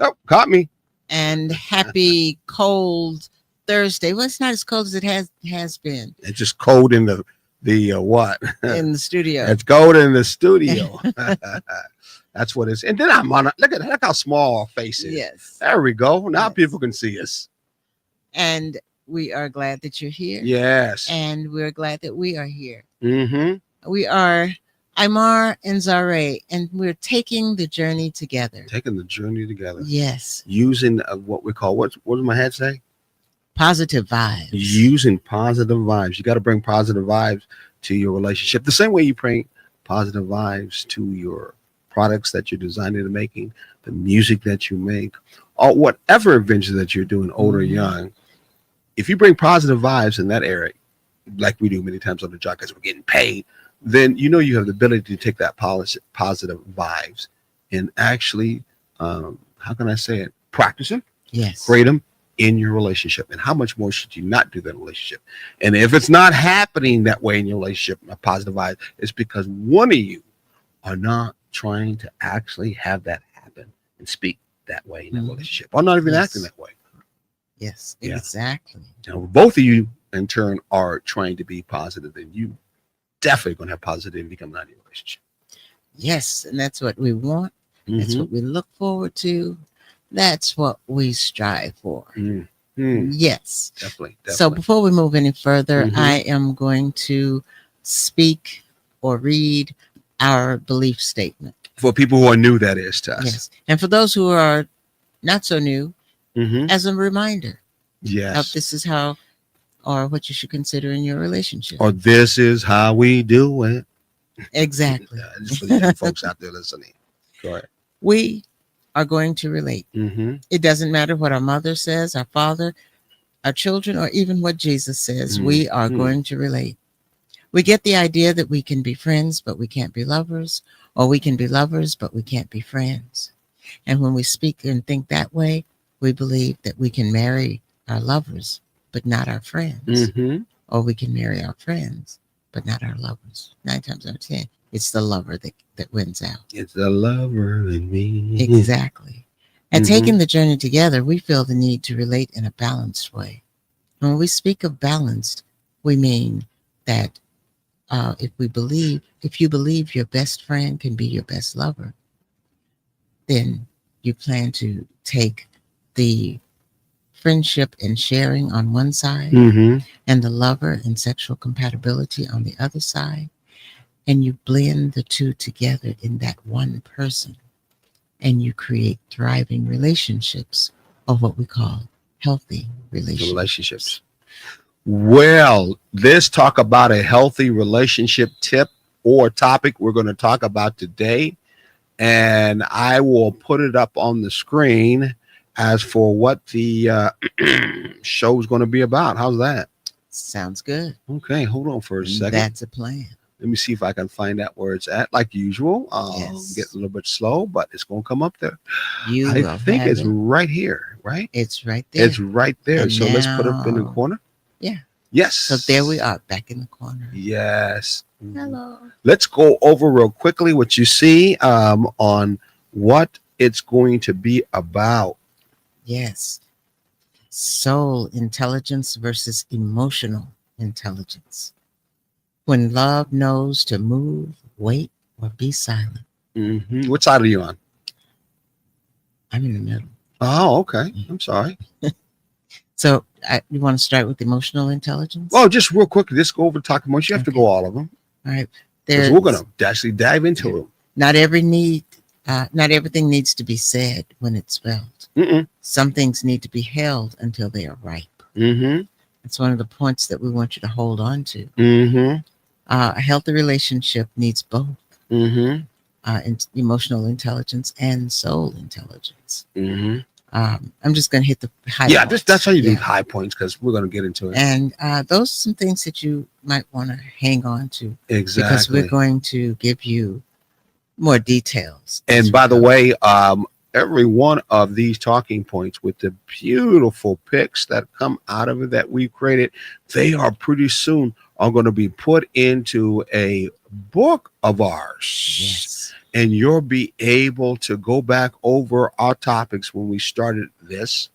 Oh, caught me. And happy cold Thursday. Well, it's not as cold as it has been It's just cold in the what? in the studio. It's cold in the studio. That's what it's. And then I'm on. Look how small our face is. Yes. There we go. Now Yes. people can see us. And we are glad that you're here. Yes. And we're glad that we are here. Mm-hmm. We are Imar and Zare, and we're taking the journey together. Taking the journey together. Yes. Using what we call what does my head say? Positive vibes. Using positive vibes. You got to bring positive vibes to your relationship. The same way you bring positive vibes to your products that you're designing and making, the music that you make, or whatever adventure that you're doing, old or young. If you bring positive vibes in that area, like we do many times on the job because we're getting paid, then you know you have the ability to take that positive vibes and actually, how can I say it? Practice them, Yes. create them in your relationship. And how much more should you not do that in a relationship? And if it's not happening that way in your relationship, a positive vibe, it's because one of you are not trying to actually have that happen and speak that way in that relationship, or not even acting that way. Yes, Yeah. exactly. Now, both of you in turn are trying to be positive, then you definitely going to have positivity coming out of your relationship. Yes, and that's what we want. That's what we look forward to. That's what we strive for. Yes. Definitely. So before we move any further, Mhm. I am going to speak or read our belief statement. For people who are new, that is to us. Yes. And for those who are not so new, Mhm. as a reminder of Yes. this is how or what you should consider in your relationship. Or this is how we do it. Exactly. Just for the young folks out there listening. Go ahead. We are going to relate. Mhm. It doesn't matter what our mother says, our father, our children, or even what Jesus says. We are going to relate. We get the idea that we can be friends, but we can't be lovers, or we can be lovers, but we can't be friends. And when we speak and think that way, we believe that we can marry our lovers, but not our friends, Mhm. or we can marry our friends, but not our lovers. 9 times out of 10, it's the lover that wins out. It's the lover in me. Exactly. And taking the journey together, we feel the need to relate in a balanced way. When we speak of balanced, we mean that if you believe your best friend can be your best lover, then you plan to take the friendship and sharing on one side Mhm. and the lover and sexual compatibility on the other side, and you blend the two together in that one person, and you create thriving relationships, or what we call healthy relationships. Well, let's talk about a healthy relationship tip or topic we're going to talk about today. And I will put it up on the screen as for what the show is going to be about. How's that? Sounds good. Okay, hold on for a second. That's a plan. Let me see if I can find out where it's at. Like usual, I'll Yes. get a little bit slow, but it's going to come up there. You I will think have it's it. right here, right? It's right there. It's right there. And So let's put it up in the now- corner. Yeah. Yes. So there we are, back in the corner. Yes. Hello. Let's go over real quickly what you see on what it's going to be about. Yes. Soul intelligence versus emotional intelligence. When love knows to move, wait, or be silent. What side are you on? I'm in the middle. Oh, okay. I'm sorry. So you want to start with emotional intelligence? Well, just real quick, let's go over talk emotions. You have to go all of them. All right. Because we're going to actually dive into them. Not everything needs to be said when it's felt. Some things need to be held until they are ripe. It's one of the points that we want you to hold on to. A healthy relationship needs both emotional intelligence and soul intelligence. I'm just going to hit the high points. That's how you do high points because we're going to get into it. And those are some things that you might want to hang on to. Exactly. Because we're going to give you more details. And by the way, every one of these talking points with the beautiful pics that come out of it that we've created, they are pretty soon are going to be put into a book of ours. Yes. and you'll be able to go back over our topics when we started this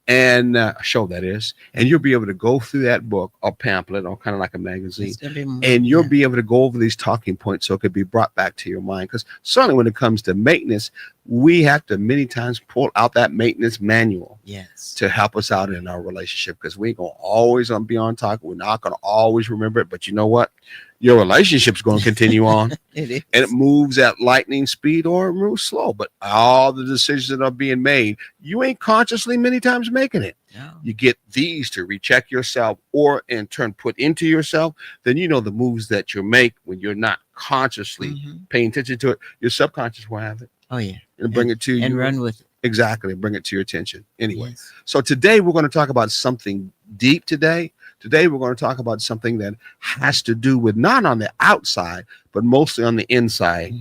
and show that is, and you'll be able to go through that book or pamphlet or kind of like a magazine, It's gonna be more, and you'll yeah. be able to go over these talking points so it could be brought back to your mind. Because certainly when it comes to maintenance, we have to many times pull out that maintenance manual Yes. to help us out in our relationship, because we ain't gonna always be on top. We're not gonna always remember it, but you know what? Your relationship's gonna continue on. It is. And it moves at lightning speed or it moves slow. But all the decisions that are being made, you ain't consciously many times making it. No. You get these to recheck yourself or in turn put into yourself, then you know the moves that you make when you're not consciously Mhm. paying attention to it. Your subconscious will have it Oh yeah. and bring it to you. And run with it. Exactly. Bring it to your attention. Anyway. Yes. So today we're going to talk about something deep today. Today we're going to talk about something that has to do with not on the outside, but mostly on the inside.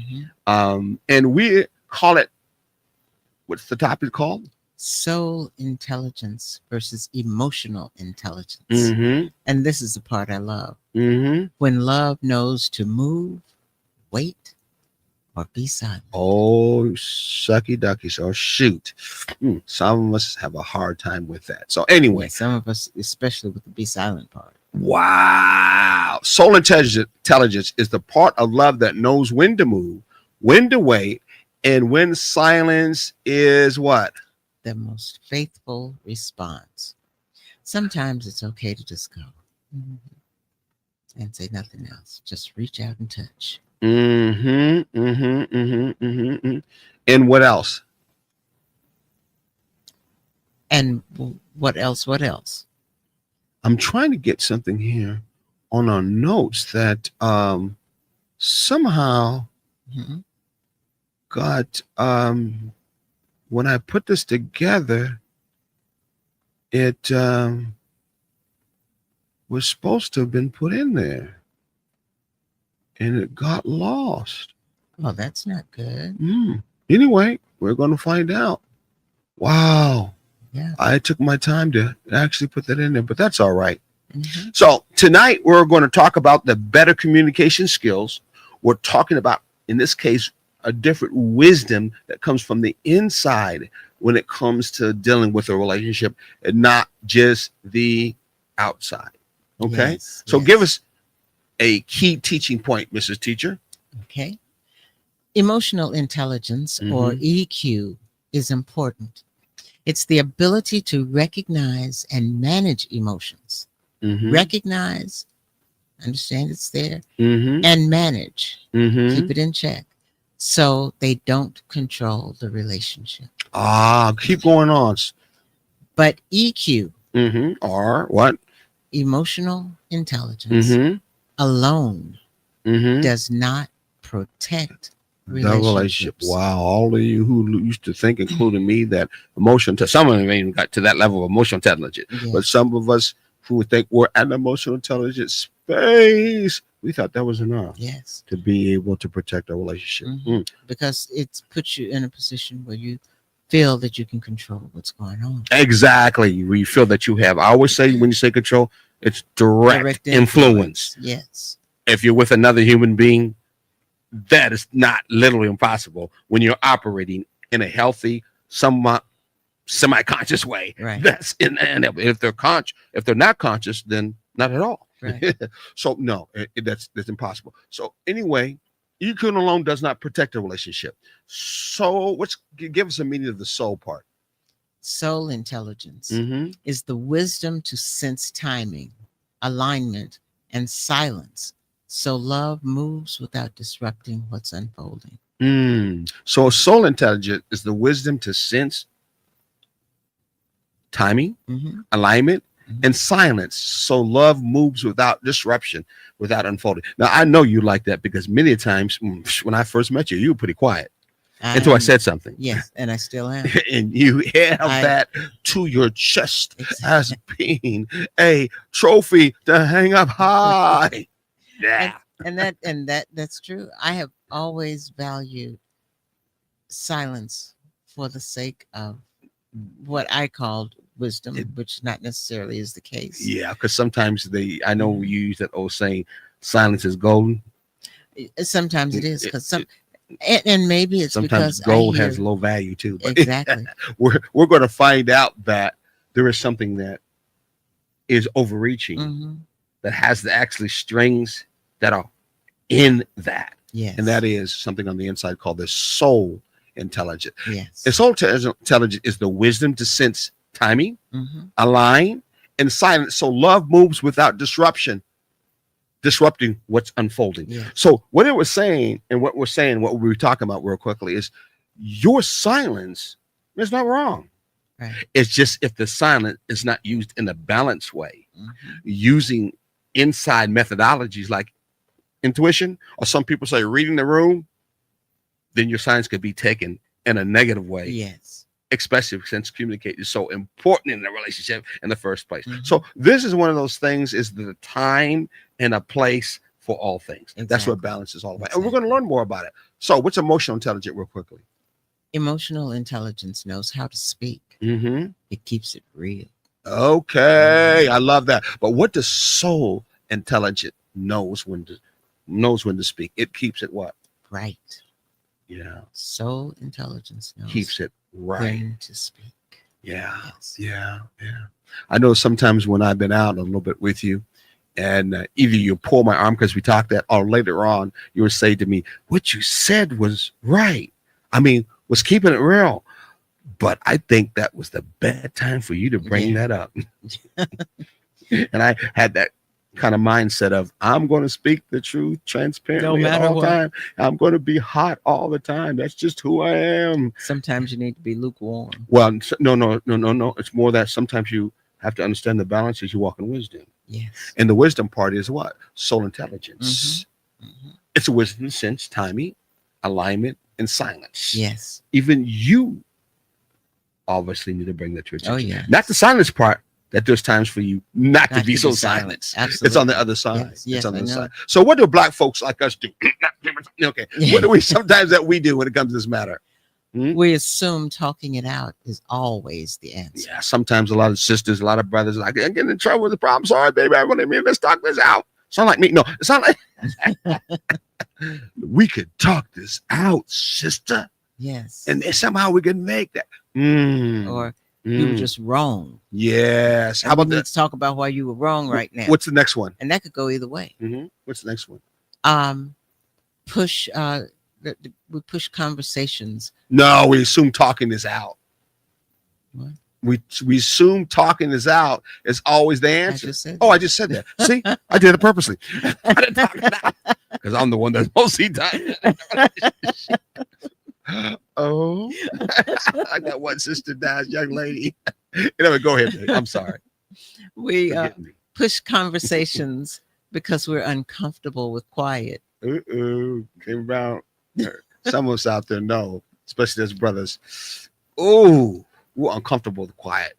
Mhm. And we call it, what's the topic called? Soul intelligence versus emotional intelligence. Mm-hmm. And this is the part I love. Mm-hmm. When love knows to move, wait, or be silent. Oh, sucky duckies. Oh, shoot. Some of us have a hard time with that. So anyway, Yeah, some of us, especially with the be silent part. wow. Soul intelligence is the part of love that knows when to move, when to wait, and when silence is what? The most faithful response. Sometimes it's okay to just go and say nothing else. Just reach out and touch. Mm-hmm. Mm-hmm. Mm-hmm. Mm-hmm. And what else? And what else? What else? I'm trying to get something here on our notes that somehow Mhm. got when I put this together, it was supposed to have been put in there and it got lost. Oh, that's not good. Anyway, we're going to find out. Wow. Yeah. I took my time to actually put that in there, but that's all right. Mhm. So tonight we're going to talk about the better communication skills. We're talking about, in this case, a different wisdom that comes from the inside when it comes to dealing with a relationship and not just the outside. Okay. Yes, So yes. give us a key teaching point, Mrs. Teacher. Okay. Emotional intelligence, or EQ, is important. It's the ability to recognize and manage emotions. Mm-hmm. Recognize, understand it's there, Mm-hmm. and manage. Mm-hmm. Keep it in check so they don't control the relationship. Keep going on. But EQ, Mm-hmm. Or what? emotional intelligence, Mm-hmm. alone Mm-hmm. does not protect The relationship. relationships. Wow. All of you who used to think, including me, that some of them even got to that level of emotional intelligence. Yes. But some of us who would think we're at an emotional intelligence space, we thought that was enough Yes. to be able to protect our relationship. Mhm. Because it puts you in a position where you feel that you can control what's going on. Exactly. We feel that you have. I always say when you say control, it's direct influence. Yes. If you're with another human being, that is not literally impossible when you're operating in a healthy, somewhat semi-conscious way. Right. That's if they're not conscious, then not at all. Right. So no, that's impossible. So anyway, EQ alone does not protect a relationship. So give us a meaning of the soul part. Soul intelligence Mm-hmm. is the wisdom to sense timing, alignment, and silence, so love moves without disrupting what's unfolding. So soul intelligence is the wisdom to sense timing, Mhm. alignment, and silence, so love moves without disruption, without unfolding. Now I know you like that because many times when I first met you, you were pretty quiet until I said something. Yes, and I still am. And you have that to your chest as being a trophy to hang up high. Yeah. And that's true. I have always valued silence for the sake of what I called wisdom, which not necessarily is the case. Yeah, because sometimes I know we use that old saying, silence is golden. Sometimes it is, because And maybe it's Sometimes because gold I hear, has low value too. But exactly. we're going to find out that there is something that is overreaching Hmm. that has the actually strings that are in that. Yes. And that is something on the inside called the soul intelligence. Yes. The soul intelligence is the wisdom to sense timing, Hmm. align, and silence. So love moves without disrupting what's unfolding. Yes. So what it was saying, and what we're saying, what we were talking about real quickly is your silence is not wrong. Right. It's just if the silence is not used in a balanced way, Hmm. using inside methodologies like intuition, or some people say reading the room, then your silence could be taken in a negative way. Yes. Especially since communication is so important in the relationship in the first place. Mhm. So this is one of those things, is the time and a place for all things. That's what Exactly. balance is all about. And we're going to learn more about it. So what's emotional intelligence real quickly? Emotional intelligence knows how to speak. Mm-hmm. It keeps it real. Okay. I love that. But what does soul intelligence knows when to speak? It keeps it what? Right. Yeah. Soul intelligence knows Keeps it right. when to speak. Yeah. Yes. Yeah. I know sometimes when I've been out a little bit with you, and either you pull my arm because we talked that, or later on you would say to me, "What you said was right. I mean, was keeping it real." But I think that was the bad time for you to bring that up. And I had that kind of mindset of, I'm going to speak the truth transparently No at matter all what. time. I'm going to be hot all the time. That's just who I am. Sometimes you need to be lukewarm. Well, no. It's more that sometimes you have to understand the balance as you walk in wisdom. Yes. And the wisdom part is what? Soul intelligence. Mm-hmm. It's a wisdom sense, timing, alignment, and silence. Yes. Even you obviously need to bring that to attention. Oh, yeah. Not the silence part, that there's times for you not to be so silent. silent. Absolutely. It's on the other side. Yes, It's on the I other know. side. So what do black folks like us do? Okay. What do we sometimes that we do when it comes to this matter? We assume talking it out is always the answer. Yeah, sometimes a lot of sisters, a lot of brothers, like, I'm getting in trouble with the problem. Sorry, baby. I want to let's talk this out. Sound like me? No, it's not like we could talk this out, sister. Yes. And then somehow we can make that. Or you were just wrong. Yes. How about that? Let's talk about why you were wrong right now. What's the next one? And that could go either way. What's the next one? We push conversations. No, we assume talking is out. What? We assume talking is out is always the answer. I just said that. See, I did it purposely. I didn't talk it out because I'm the one that's mostly done. Oh, I got one sister dies, young lady. Anyway, go ahead, babe. I'm sorry. We push conversations because we're uncomfortable with quiet. Came around. Some of us out there know, especially as brothers. Oh, we're uncomfortable with quiet.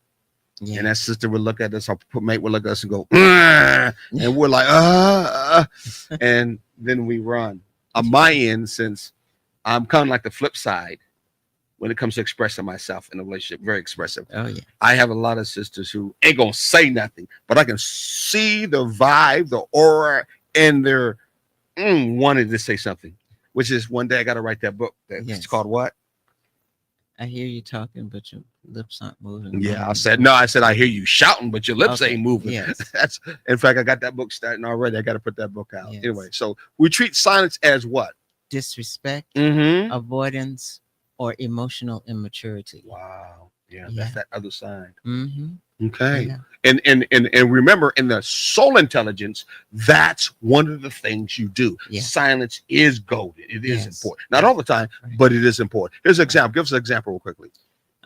Yeah. And that sister would look at us, our mate would look at us and go, and we're like, and then we run. On my end, since I'm kind of like the flip side when it comes to expressing myself in a relationship, very expressive. Oh, yeah. I have a lot of sisters who ain't gonna say nothing, but I can see the vibe, the aura, and their wanted to say something. Which is one day I got to write that book. It's called what? I hear you talking, but your lips aren't moving. Yeah, I said I hear you shouting, but your lips ain't moving. Yes. That's in fact, I got that book starting already. I got to put that book out. Yes. Anyway, so we treat silence as what? Disrespect, avoidance, or emotional immaturity. Wow. Yeah, that's that other side. Mm-hmm. Okay. Yeah. And remember, in the soul intelligence, that's one of the things you do. Yeah. Silence is golden. It is important. Not all the time, but it is important. Here's an example. Give us an example real quickly.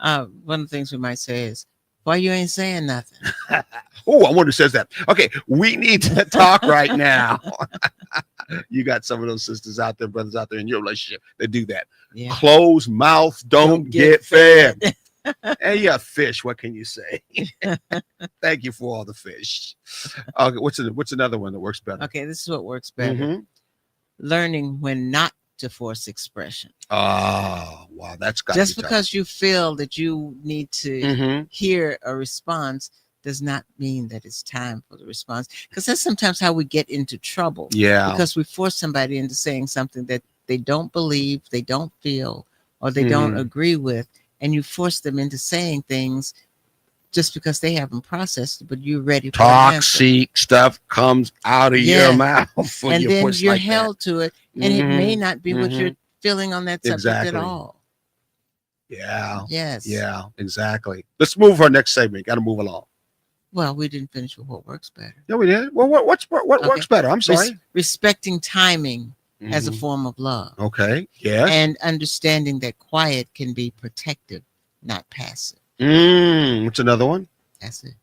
One of the things we might say is, why you ain't saying nothing? Oh, I wonder who says that. Okay, we need to talk right now. You got some of those sisters out there, brothers out there in your relationship that do that. Yeah. Closed mouth don't get fed. Hey, yeah, fish. What can you say? Thank you for all the fish. Okay, what's another one that works better? Okay, this is what works better. Learning when not to force expression. Oh, wow, that's got just because you feel that you need to hear a response does not mean that it's time for the response. Because that's sometimes how we get into trouble. Yeah, because we force somebody into saying something that they don't believe, they don't feel, or they don't Mhm. agree with, and you force them into saying things just because they haven't processed it, but you're ready for an answer. Toxic stuff comes out of your Yes. mouth when And you then push you're like that. held to it, and it may Mhm. not be what you're Mhm. feeling on that subject at Exactly. all. Yeah. Yes. Yeah. Exactly. Let's move our next segment. Got to move along. Well, we didn't finish with what works better. Yeah, we did. Well, what Okay. works better? I'm sorry. Respecting timing as a Mhm. form of love, Okay. Yes. and understanding that quiet can be protective, not passive. What's another one? That's it.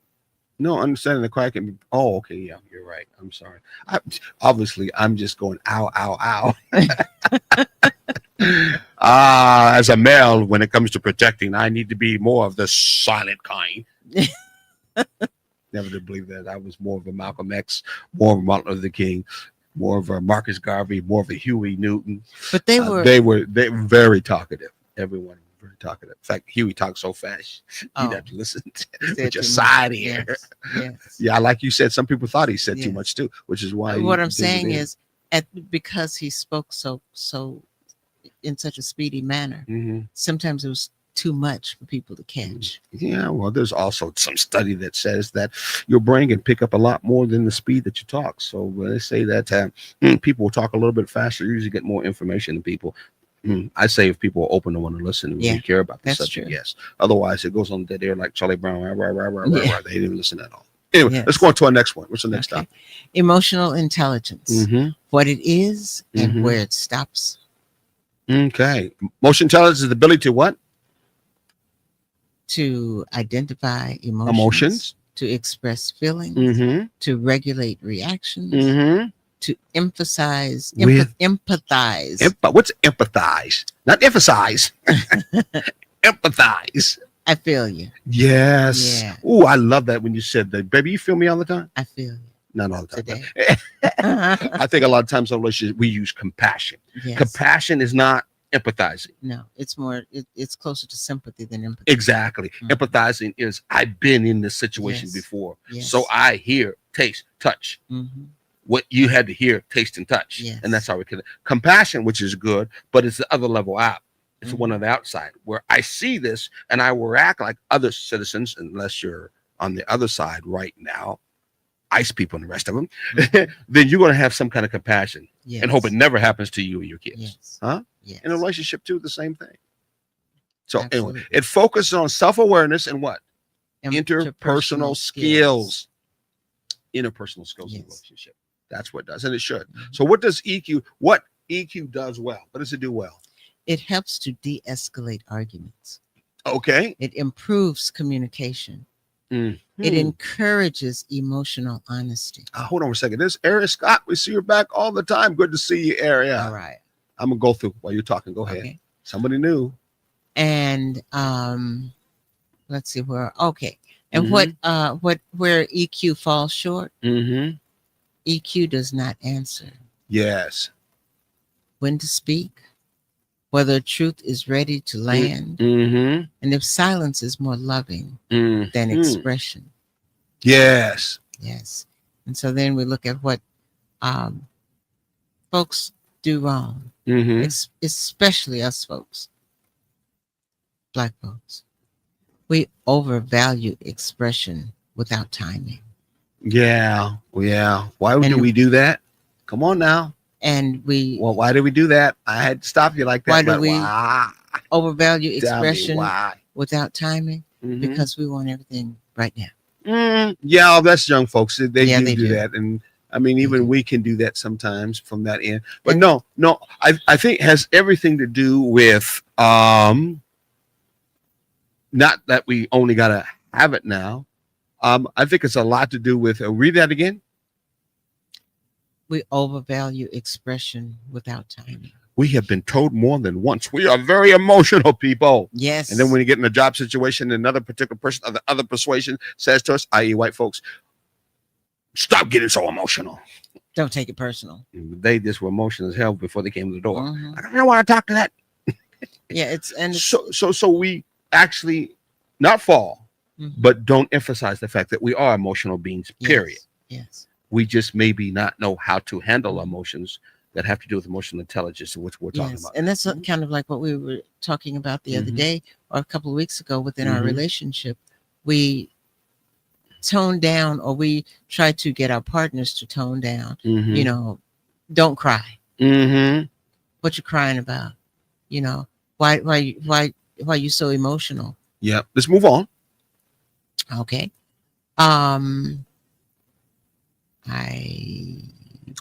No, understanding the quiet can be. Oh, okay. Yeah, you're right. I'm sorry. Obviously, I'm just going ow, ow, ow. As a male, when it comes to protecting, I need to be more of the silent kind. Never did believe that. I was more of a Malcolm X, more of a Martin Luther King, more of a Marcus Garvey, more of a Huey Newton. But they were. They were very talkative. Everyone very talkative. In fact, Huey talked so fast you'd have to listen to with your side ear. Yes. Yes. Yeah, like you said, some people thought he said too Yes. much too, which is why. What I'm saying is, because he spoke so in such a speedy manner, sometimes it was too much for people to catch. Yeah, well, there's also some study that says that your brain can pick up a lot more than the speed that you talk. So when they say that people will talk a little bit faster, you usually get more information than people. I say if people are open to want to listen and really care about the subject, yes. Otherwise, it goes on dead air like Charlie Brown. They didn't even listen at all. Anyway, let's go on to our next one. What's the next topic? Emotional intelligence. What it is and where it stops. Okay. Emotional intelligence is the ability to what? To identify emotions. To express feelings. To regulate reactions. To emphasize, empathize. What's empathize? Not emphasize. Empathize. I feel you. Yes. Yeah. Oh, I love that when you said that. Baby, you feel me all the time? I feel you. Not all the time. I think a lot of times in relationships we use compassion. Yes. Compassion is not empathizing. No, it's more, it's closer to sympathy than empathy. Exactly. Empathizing is I've been in this situation before. So I hear, taste, touch. What you had to hear, taste, and touch. And that's how we can. Compassion, which is good, but it's the other level out. It's one on the outside where I see this and I will act like other citizens, unless you're on the other side right now, ICE people and the rest of them, then you're going to have some kind of compassion and hope it never happens to you or your kids. Huh? In a relationship too, the same thing. So anyway, it focuses on self-awareness and what? Interpersonal skills. Interpersonal skills in a relationship. That's what it does, and it should. So what does EQ? What EQ does well? What does it do well? It helps to de-escalate arguments. Okay. It improves communication. It encourages emotional honesty. Hold on a second. This Aria Scott, we see her back all the time. Good to see you, Aria. All right. I'm gonna go through while you're talking. Go ahead. Okay. Somebody new. And let's see where. Okay. And where EQ falls short. EQ does not answer. Yes. When to speak, whether truth is ready to land, and if silence is more loving than expression. Yes. Yes. And so then we look at what folks do wrong, especially us folks, Black folks. We overvalue expression without timing. Yeah. Why do we do that? Come on now. And why do we do that? I had to stop you like that. Why do we overvalue expression without timing? Because we want everything right now. Yeah, that's young folks. They do that. And I mean, even we can do that sometimes from that end. But no, I think it has everything to do with not that we only got to have it now. I think it's a lot to do with, read that again. We overvalue expression without timing. We have been told more than once. We are very emotional people. Yes. And then when you get in a job situation, another particular person of the other persuasion says to us, i.e. white folks, stop getting so emotional. Don't take it personal. They just were emotional as hell before they came to the door. Like, I don't want to talk to that. So we actually not fall, but don't emphasize the fact that we are emotional beings, period. Yes. We just maybe not know how to handle emotions that have to do with emotional intelligence, which we're talking about. And that's kind of like what we were talking about the other day or a couple of weeks ago within our relationship. We tone down, or we try to get our partners to tone down. You know, don't cry. What you crying about? You know, why you so emotional? Yeah, let's move on. Okay.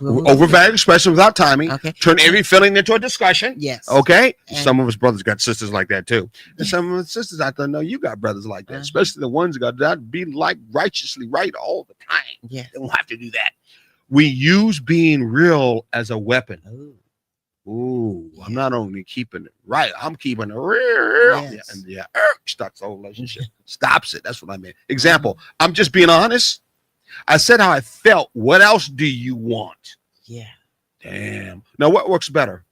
Overvalued expression without timing. Okay. Turn every feeling into a discussion. Yes. Okay. And some of us brothers got sisters like that too. And some of us sisters out there know you got brothers like that, especially the ones that got that be like righteously right all the time. Yes. They don't have to do that. We use being real as a weapon. Ooh, yeah. I'm not only keeping it right, I'm keeping it real. Yes. Starts the whole relationship. Stops it. That's what I mean. Example, I'm just being honest. I said how I felt. What else do you want? Yeah. Damn. Now, what works better?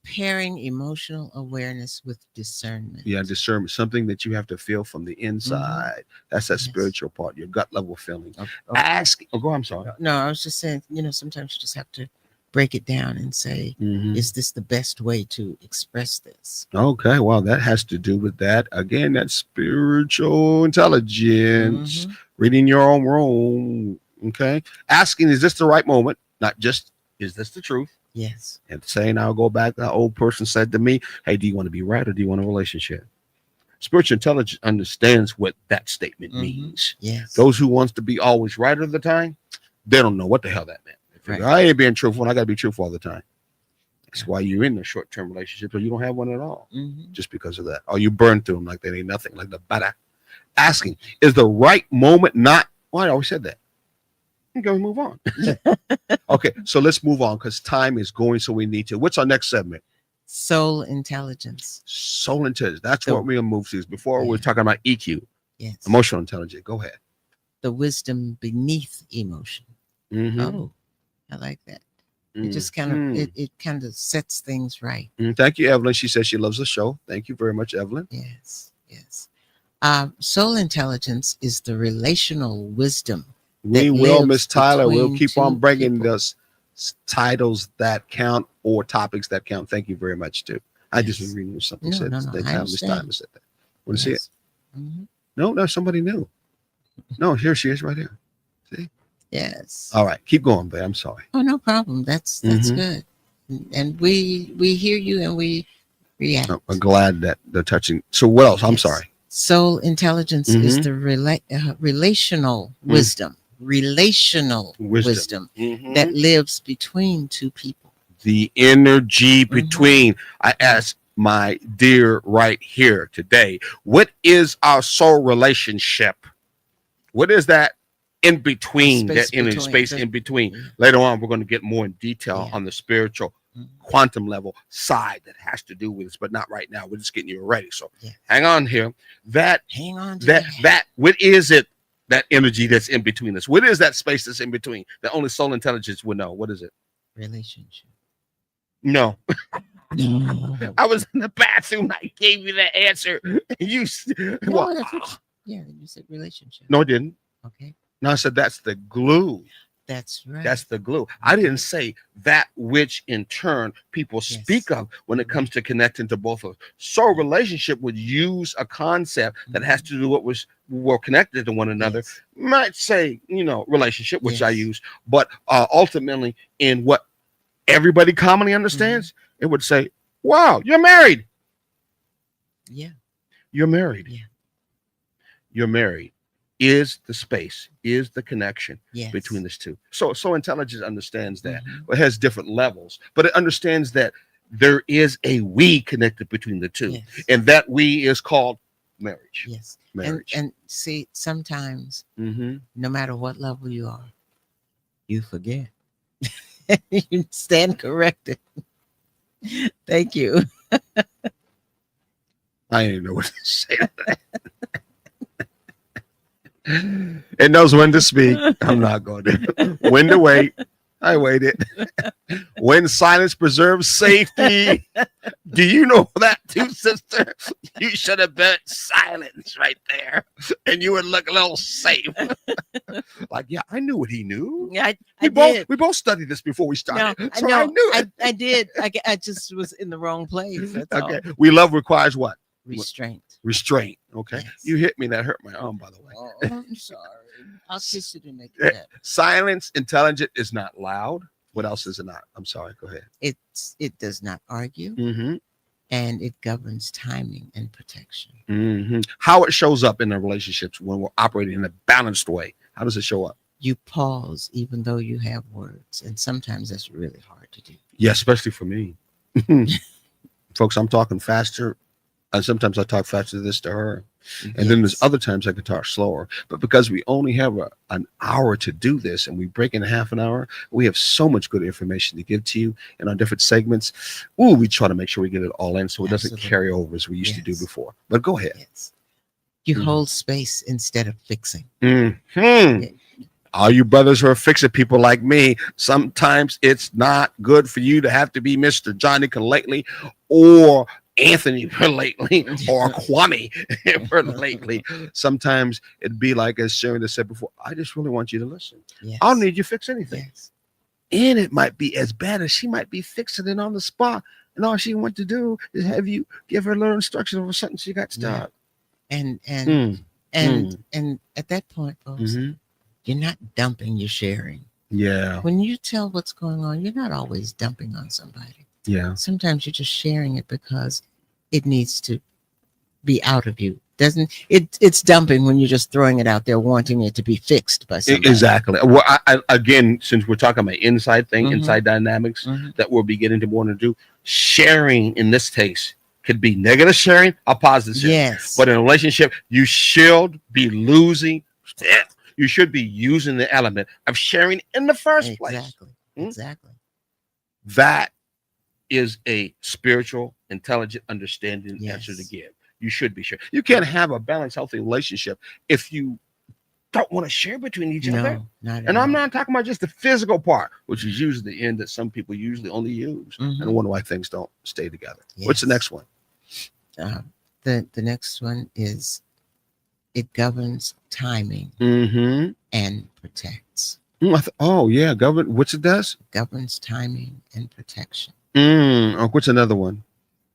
Pairing emotional awareness with discernment. Yeah, discernment. Something that you have to feel from the inside. That's that spiritual part, your gut level feeling. Ask. Oh, go. I'm sorry. No, I was just saying, you know, sometimes you just have to break it down and say, is this the best way to express this? Okay, well, that has to do with that. Again, that spiritual intelligence, reading your own room. Okay, asking, is this the right moment? Not just, is this the truth? Yes. And saying, I'll go back. The old person said to me, hey, do you want to be right or do you want a relationship? Spiritual intelligence understands what that statement means. Yes. Those who wants to be always right all the time, they don't know what the hell that meant. Right. I ain't being truthful, and I got to be truthful all the time. That's why you're in a short-term relationship, or you don't have one at all, just because of that. Or you burn through them like they ain't nothing, like the bada. Asking, is the right moment not? Well, I always said that. Okay, we move on. Okay, so let's move on because time is going, so we need to. What's our next segment? Soul intelligence. Soul intelligence. That's what we're going to move to. Before we were talking about EQ. Yes. Emotional intelligence. Go ahead. The wisdom beneath emotion. Oh. I like that. It just kind of it kind of sets things right. Thank you, Evelyn. She says she loves the show. Thank you very much, Evelyn. Yes. Soul intelligence is the relational wisdom. We will, Miss Tyler. We'll keep on bringing those titles that count or topics that count. Thank you very much, too. I just was reading something. No, Miss Tyler said that. Want to see it? No, somebody new. No, here she is, right here. See. Yes. All right. Keep going, babe. I'm sorry. Oh, no problem. That's good. And we hear you and we react. Oh, I'm glad that they're touching. So what else? I'm sorry. Soul intelligence is the relational wisdom. Relational wisdom that lives between two people. The energy between. I ask my dear right here today, what is our soul relationship? What is that? In between, that in space in between. Later on, we're going to get more in detail on the spiritual quantum level side that has to do with this, but not right now. We're just getting you ready. So hang on here. What is it? That energy that's in between us. What is that space that's in between? That only soul intelligence would know. What is it? Relationship. No. I was in the bathroom. I gave you the answer. You said relationship. No, I didn't. Okay. No, I said that's the glue. That's right. That's the glue. I didn't say that which in turn people speak of when it comes to connecting to both of us. So relationship would use a concept that has to do what we're connected to one another. Might say, relationship, which I use, but ultimately in what everybody commonly understands, it would say, wow, you're married. Yeah. You're married. Yeah. You're married. Is the space, is the connection between these two. So intelligence understands that. It has different levels, but it understands that there is a we connected between the two. And that we is called marriage. Yes. Marriage. And see, sometimes, no matter what level you are, you forget. You stand corrected. Thank you. I didn't know what to say. It knows when to speak. I'm not going to. When to wait. I waited. When silence preserves safety. Do you know that too, sister? You should have been silence right there, and you would look a little safe. Like, yeah, I knew what he knew. Yeah, I did. We both studied this before we started, No, so no, I knew it. I did. I just was in the wrong place. That's Okay, all. we love requires what? Restraint. Restraint. Okay, Yes. you hit me. That hurt my arm, by the way. Oh, I'm sorry. I'll kiss it and make it better. Silence, intelligent is not loud. What else is it not? I'm sorry. Go ahead. It does not argue, Mm-hmm. and it governs timing and protection. Mm-hmm. How it shows up in the relationships when we're operating in a balanced way. How does it show up? You pause even though you have words, and sometimes that's really hard to do. Yeah, especially for me. Folks, I'm talking faster. And sometimes I talk faster than this to her. And then there's Yes. other times I can talk slower. But because we only have an hour to do this and we break in half an hour, we have so much good information to give to you in our different segments. Ooh, we try to make sure we get it all in so it doesn't Absolutely. carry over as we used to do Yes. before. But go ahead. Yes. You Mhm. hold space instead of fixing. Mhm. All you brothers who are fixing people like me, sometimes it's not good for you to have to be Mr. Johnny Lately or Anthony lately or Kwame lately. Sometimes it'd be like, as Sharon has said before, I just really want you to listen. Yes. I don't need you to fix anything. Yes. And it might be as bad as she might be fixing it on the spot. And all she wants to do is have you give her a little instruction over something she got started. And Mm. and at that point, folks, Mhm. you're not dumping, you're sharing. Yeah. When you tell what's going on, you're not always dumping on somebody. Yeah. Sometimes you're just sharing it because it needs to be out of you. Doesn't it? It's dumping when you're just throwing it out there, wanting it to be fixed by somebody. Exactly. Well, I again, since we're talking about inside thing, Mhm. inside dynamics Mhm. that we're beginning to want to do, sharing in this case could be negative sharing or positive sharing. Yes. But in a relationship, you should be losing. You should be using the element of sharing in the first place. Exactly. Hmm? Exactly. That is a spiritual, intelligent, understanding answer to Yes. give. You should be sure. You can't have a balanced, healthy relationship if you don't want to share between each other. No, not at And I'm all. not talking about just the physical part, which is usually the end that some people usually only use. Mhm. And I wonder why things don't stay together. What's the Yes. next one? The next one is it governs timing Mm-hmm. and protects. Oh, yeah. Government. What's it does? Governs timing and protection. Oh, what's another one?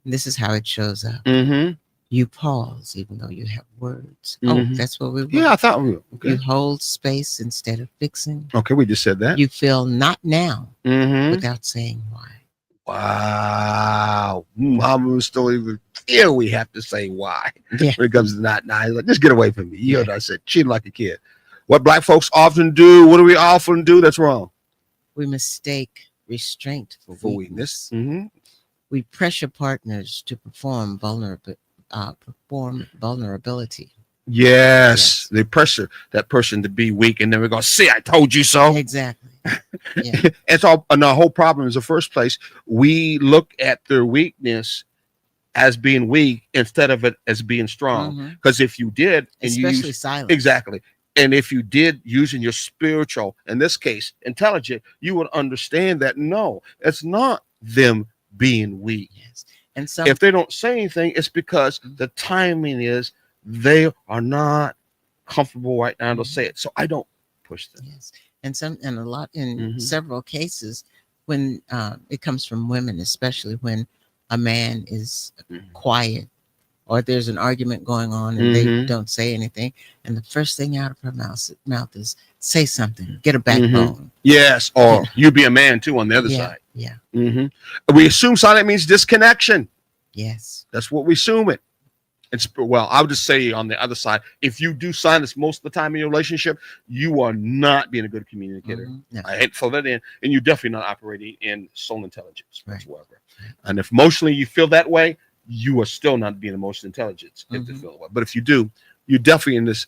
This is how it shows up. Mm-hmm. You pause even though you have words. Mhm. Oh, that's what we want. Yeah, I thought we were. You Okay. hold space instead of fixing. Okay, we just said that. You feel not now Mm-hmm. without saying why. Wow. Mama's still even here. We have to say why. Yeah. When it comes to not nice, like, just get away from me. You know what I said? Cheating like a kid. What black folks often do, what do we often do that's wrong? We mistake restraint for For weakness. weakness. Mm-hmm. We pressure partners to perform vulnerability. Yes. They pressure that person to be weak, and then we go, see, I told you so. Exactly. Yeah. It's all, and the whole problem is the first place. We look at their weakness as being weak instead of it as being strong. Mhm. Because if you did, and you Especially use, silence. exactly. And if you did using your spiritual, in this case, intelligent, you would understand that no, it's not them being weak. Yes. And some If they don't say anything, it's because the timing is they are not comfortable right now to say it. So I don't push them. yes. And a lot in Mhm. several cases when it comes from women, especially when a man is Mhm. quiet or there's an argument going on and they Mhm. don't say anything, and the first thing out of her mouth is say something, get a backbone. Yes, or you be a man too on the other Yeah, side. yeah, We assume silent means disconnection. yes, That's what we assume it. It's, well, I would just say on the other side, if you do silence most of the time in your relationship, you are not being a good communicator. mhm, no, I hate to throw that in, and you're definitely not operating in soul intelligence Right. whatsoever. And if emotionally you feel that way, you are still not being emotional intelligence. If you Mhm. feel that way. But if you do, you're definitely in this.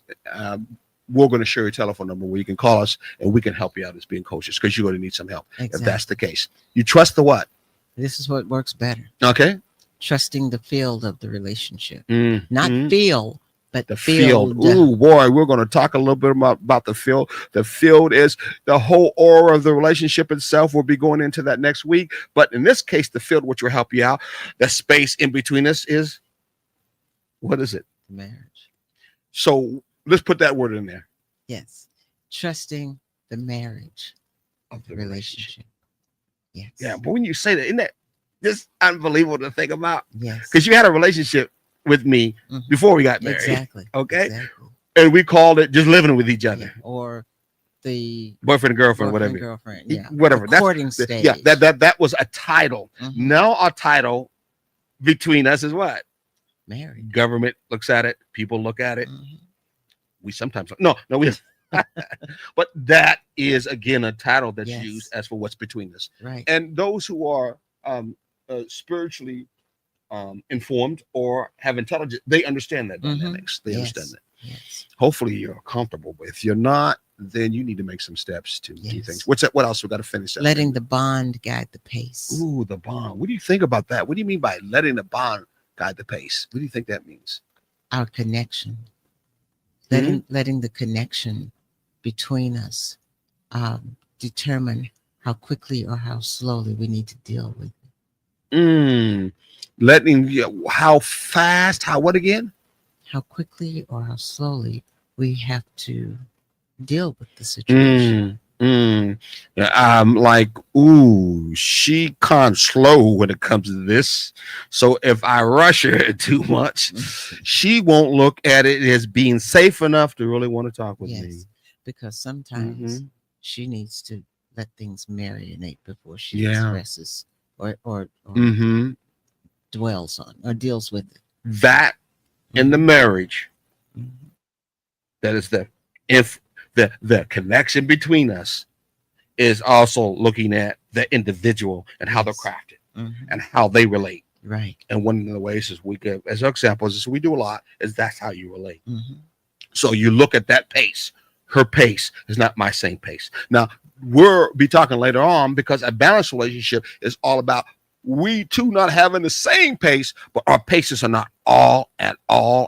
We're going to share your telephone number where you can call us and we can help you out as being coaches because you're going to need some help if exactly. that's the case. You trust the what? This is what works better. Okay. Trusting the field of the relationship, Mm, not mm. feel But The field. Ooh, boy, we're going to talk a little bit about the field. The field is the whole aura of the relationship itself. We'll be going into that next week. But in this case, the field, which will help you out, the space in between us is, what is it? marriage. So let's put that word in there. Yes. Trusting the marriage Of the relationship. Yes. Yeah, but when you say that, isn't that just unbelievable to think about? Yes. Because you had a relationship with me Mhm. before we got married. Exactly. Okay. Exactly. And we called it just living with each other. Yeah. Or the Boyfriend and girlfriend, boyfriend, whatever. girlfriend. Yeah. Whatever. The courting stage. Yeah, that was a title. Mhm. Now our title between us is what? Married. Government looks at it, people look at it. Mhm. We sometimes no, we but that is again a title that's Yes. used as for what's between us. Right. And those who are spiritually informed or have intelligence, they understand that Mhm. dynamics. They Yes. understand that. Yes. Hopefully you're comfortable with. If you're not, then you need to make some steps to do Yes. things. What's that? What else we got to finish? That Letting the bond guide the pace. Ooh, the bond. What do you think about that? What do you mean by letting the bond guide the pace? What do you think that means? Our connection. Mm-hmm. Letting the connection between us determine how quickly or how slowly we need to deal with it. Letting how fast, how what again? How quickly or how slowly we have to deal with the situation. Like, ooh, she can't slow when it comes to this. So if I rush her too much, she won't look at it as being safe enough to really want to talk with me. Yes, because sometimes she needs to let things marinate before she Yeah. expresses or dwells on or deals with it. That in the marriage, Mhm. that is the connection between us is also looking at the individual and how they're Yes. crafted Mhm. and how they relate. Right. And one of the ways is we give as examples is we do a lot is that's how you relate. Mhm. So you look at that pace. Her pace is not my same pace. Now we'll be talking later on because a balanced relationship is all about we two not having the same pace, but our paces are not all at all.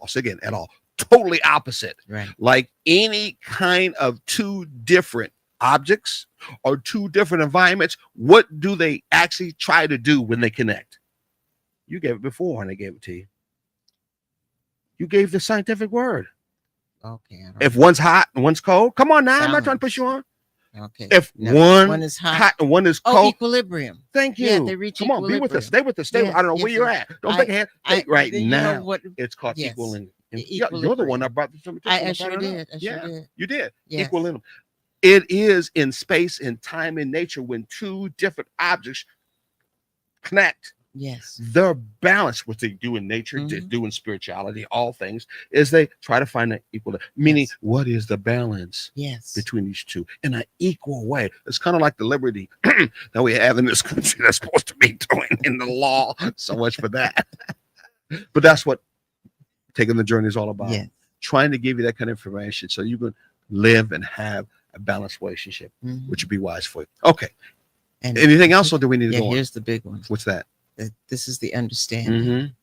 So again, at all, totally opposite. Right. Like any kind of two different objects or two different environments, what do they actually try to do when they connect? You gave it before and they gave it to you. You gave the scientific word. Okay. I don't If know. one's hot and one's cold, come on now. I'm not trying to Balance. push you on. Okay. If No, one is hot and one is Oh, cold, equilibrium. thank you. Yeah, they reach Come on, be with us. Stay with us. Stay. Yes, I don't know yes, where you're yes. at. Don't think ahead. Think right you know now. what? It's called Yes. equilibrium. Equilibrium. You're the one that brought this to me. I sure did. I sure did. You did. Yes. Equilibrium. It is in space and time and nature when two different objects connect. Yes. Their balance, what they do in nature, they do in spirituality, all things, is they try to find an equal. Meaning, Yes. what is the balance Yes. between these two in an equal way? It's kind of like the liberty that we have in this country that's supposed to be doing in the law. So much for that. But that's what taking the journey is all about. Yes. Trying to give you that kind of information so you can live and have a balanced relationship, Mhm. which would be wise for you. Okay. And Anything else, or do we need to yeah, go on? here's the big one. What's that? This is the understanding.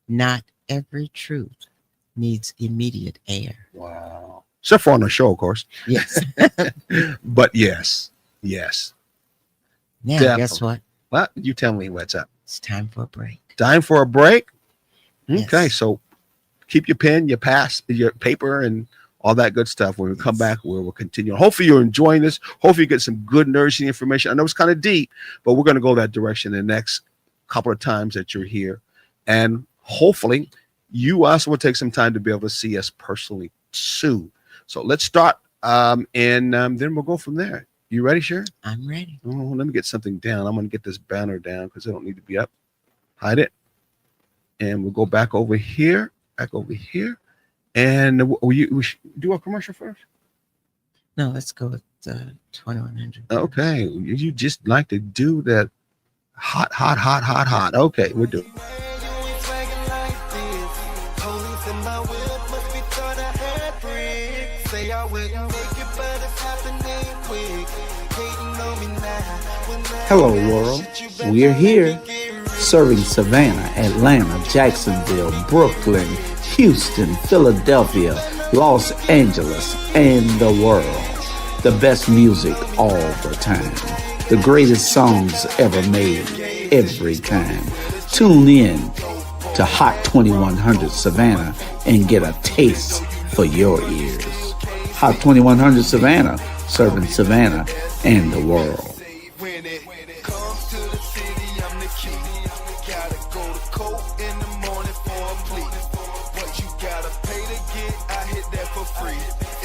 Not every truth needs immediate air. Wow. Except for on the show, of course. Yes. But yes. Now, Definitely. guess what? Well, you tell me what's up. It's time for a break. Time for a break? Okay, Yes. so keep your pen, your paper, and all that good stuff. When we come back, we'll continue. Hopefully you're enjoying this. Hopefully you get some good nourishing information. I know it's kind of deep, but we're going to go that direction the next couple of times that you're here. And hopefully you also will take some time to be able to see us personally too. So let's start and then we'll go from there. You ready, Sharon? I'm ready. Oh, let me get something down. I'm going to get this banner down because it don't need to be up. Hide it. And we'll go back over here. And we should do a commercial first. No, let's go with 2100. Okay. You just like to do that hot. Okay, we'll do it. Hello, world. We're here, serving Savannah, Atlanta, Jacksonville, Brooklyn, Houston, Philadelphia, Los Angeles, and the world. The best music all the time. The greatest songs ever made, every time. Tune in to Hot 2100 Savannah and get a taste for your ears. Hot 2100 Savannah, serving Savannah and the world. When it comes to the city, I'm the key. Gotta go to court in the morning for a plea. What you gotta pay to get, I hit that for free.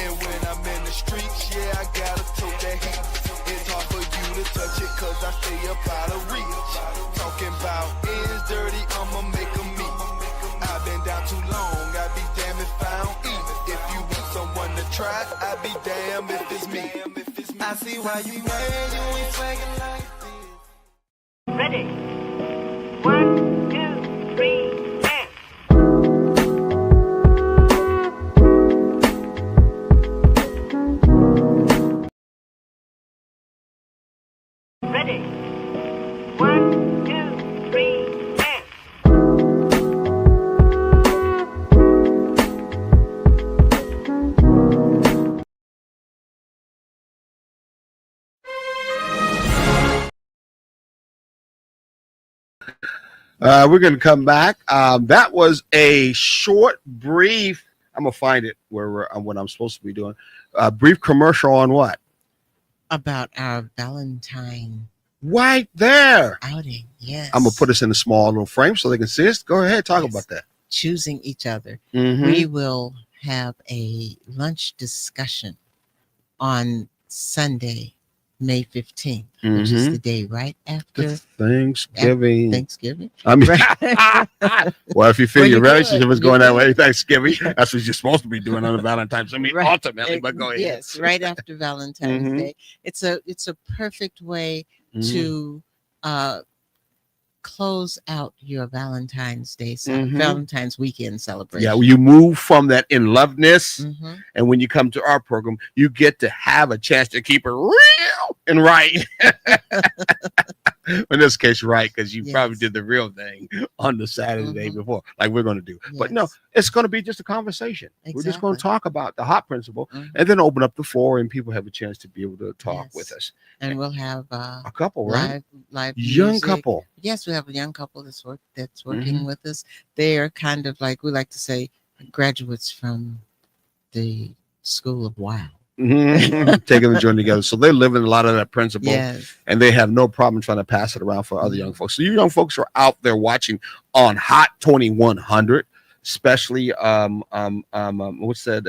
And when I'm in the streets, yeah, I gotta tote that heat. It's hard for you to touch it, cause I stay up out of reach. Talking about ends dirty, I'ma make 'em meet. I've been down too long, I'd be damn if I don't eat. If you want someone to try, I'd be damn if it's me. I see why you mad, you ain't swaggin' like this. Ready? 1, 2, 3, dance. Ready? 1, 2, 3, dance. We're going to come back. That was a short, brief. I'm gonna find it where what I'm supposed to be doing. A brief commercial on what? About our Valentine Right there. outing. Yes. I'm gonna put us in a small little frame so they can see us. Go ahead, talk Yes. about that. Choosing each other. Mhm. We will have a lunch discussion on Sunday, May 15th, which is Mhm. the day right The after Thanksgiving. Thanksgiving. I mean, Right. well, if you feel Well, your you relationship could. is going You that way, could. Thanksgiving, that's what you're supposed to be doing on the Valentine's. I mean, Right. ultimately, but go ahead. Yes, right after Valentine's Mhm. Day. It's a perfect way Mhm. to close out your Valentine's Day, Mhm. Valentine's weekend celebration. Yeah, you move from that in loveness, Mhm. and when you come to our program, you get to have a chance to keep it real and right. In this case, right, because you probably Yes. did the real thing on the Saturday Mhm. before, like we're going to do. But no, Yes. it's going to be just a conversation. We're just going to Exactly. talk about the hot principle, Mhm. and then open up the floor, and people have a chance to be able to talk Yes. with us. And we'll have A couple, right? live Young music. couple. Yes, we have a young couple that's working Mhm. with us. They are kind of like we like to say graduates from the School of Wow. Mhm. Taking the journey together. So they live in a lot of that principle. Yes. And they have no problem trying to pass it around for other young Mhm. folks. So you young folks are out there watching on Hot 2100, especially what's that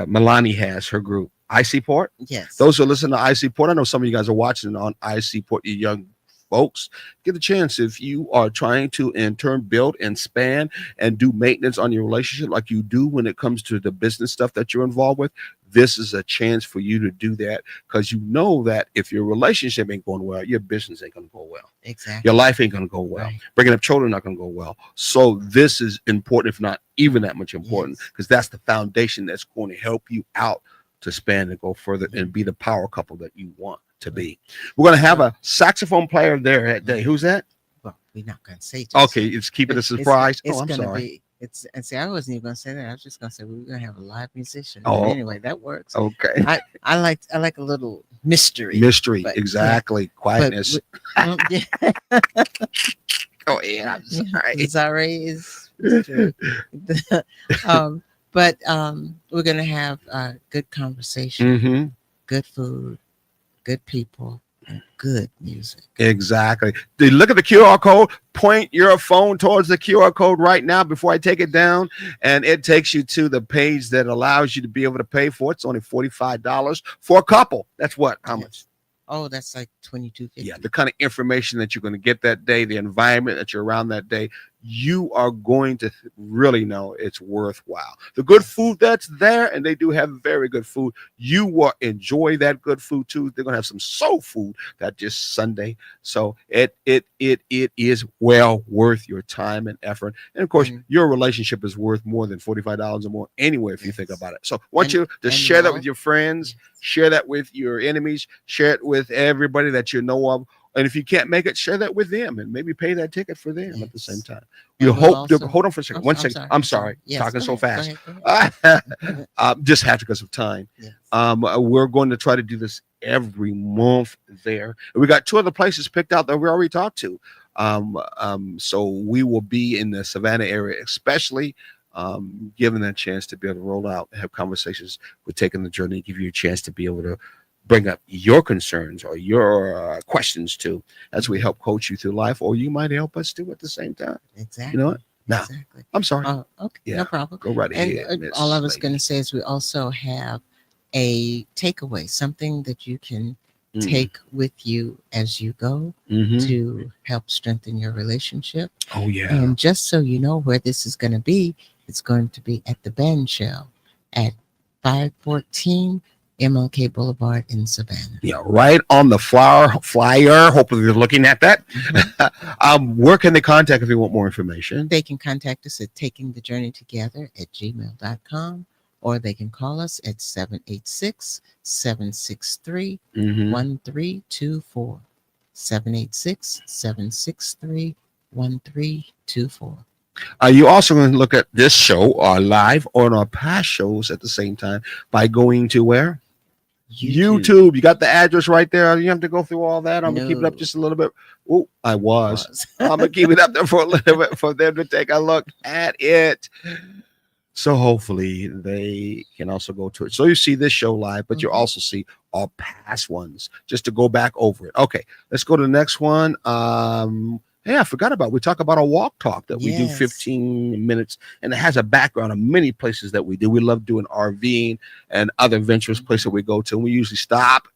Milani has her group IC Port. Yes. Those who listen to IC Port, I know some of you guys are watching on IC Port, you young folks. Get a chance if you are trying to in turn build and span and do maintenance on your relationship like you do when it comes to the business stuff that you're involved with. This is a chance for you to do that because you know that if your relationship ain't going well, your business ain't going to go well. Exactly. Your life ain't going to go well. Right. Bringing up children not going to go well. So this is important, if not even that much important, Yes. because that's the foundation that's going to help you out to span and go further Yeah. and be the power couple that you want to be. We're going to have a saxophone player there that day. Who's that? Well, we're not going to say. Just Okay, it's keep it a surprise. It's Oh, I'm gonna sorry. be. It's and see, I wasn't even going to say that. I was just going to say we were going to have a live musician. Oh. But anyway, that works. Okay. I like a little mystery. Mystery. but- exactly. But Quietness. yeah, Oh, yeah. I'm sorry. Zare is mystery. But we're going to have good conversation, Mm-hmm. good food, good people, and good music. Exactly. Look at the QR code. Point your phone towards the QR code right now before I take it down, and it takes you to the page that allows you to be able to pay for it. It's only $45 for a couple. That's what? How Yes. much? Oh, that's like $22.50. Yeah, the kind of information that you're going to get that day, the environment that you're around that day, you are going to really know it's worthwhile. The good food that's there, and they do have very good food. You will enjoy that good food too. They're going to have some soul food that just Sunday. So it is well worth your time and effort. And of course, And- your relationship is worth more than $45 or more anyway if you think Yes. about it. So I want And- you to and share that love. with your friends. Yes. Share that with your enemies. Share it with everybody that you know of And if you can't make it, share that with them and maybe pay that ticket for them at the same Yes. time. And We we'll hope to also- hold on for a second. One second. I'm sorry. Yes, Talking go so ahead, fast. go ahead, go ahead. Just have to because of time. Yes. We're going to try to do this every month there. We got 2 other places picked out that we already talked to. So we will be in the Savannah area, especially given a chance to be able to roll out and have conversations with Taking the Journey, give you a chance to be able to bring up your concerns or your questions too, as we help coach you through life, or you might help us too at the same time. Exactly. You know what? Now, Exactly. I'm sorry. Oh, okay. Yeah. No problem. Go right And ahead. Miss all I was Lady. going to say is we also have a takeaway, something that you can Mm. take with you as you go Mhm. to help strengthen your relationship. Oh yeah. And just so you know where this is going to be, it's going to be at the Band Shell at 514 MLK Boulevard in Savannah. Yeah, right on the flyer. Hopefully you're looking at that. Where can they contact if they want more information? They can contact us at takingthetourneytogether@gmail.com, or they can call us at 786-763-1324. Mm-hmm. 786-763-1324. You also going to look at this show live or on our past shows at the same time by going to where? YouTube. You got the address right there. You have to go through all that. I'm gonna keep it up No. just a little bit. Oh, I was. I'm gonna keep it up there for a little bit for them to take a look at it. So hopefully they can also go to it. So you see this show live, but you Mhm. also see all past ones just to go back over it. Okay, let's go to the next one. Hey, I forgot about. We talk about a walk talk that we do Yes. 15 minutes, and it has a background of many places that we do. We love doing RVing and other adventurous places that we go to. And we usually stop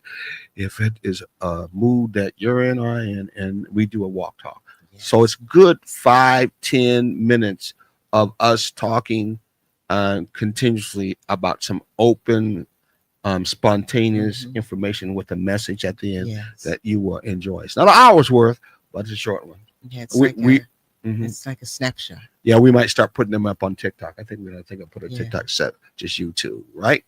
if it is a mood that you're in or in, and we do a walk talk. So it's good 5-10 minutes of us talking continuously about some open, spontaneous Mhm. information with a message at the end Yes. that you will enjoy. It's not an hour's worth, but it's a short one. Yeah, it's we- like we- a, Mhm. it's like a snapshot. Yeah, we might start putting them up on TikTok. I think I'll put a Yeah. TikTok set, just YouTube, right?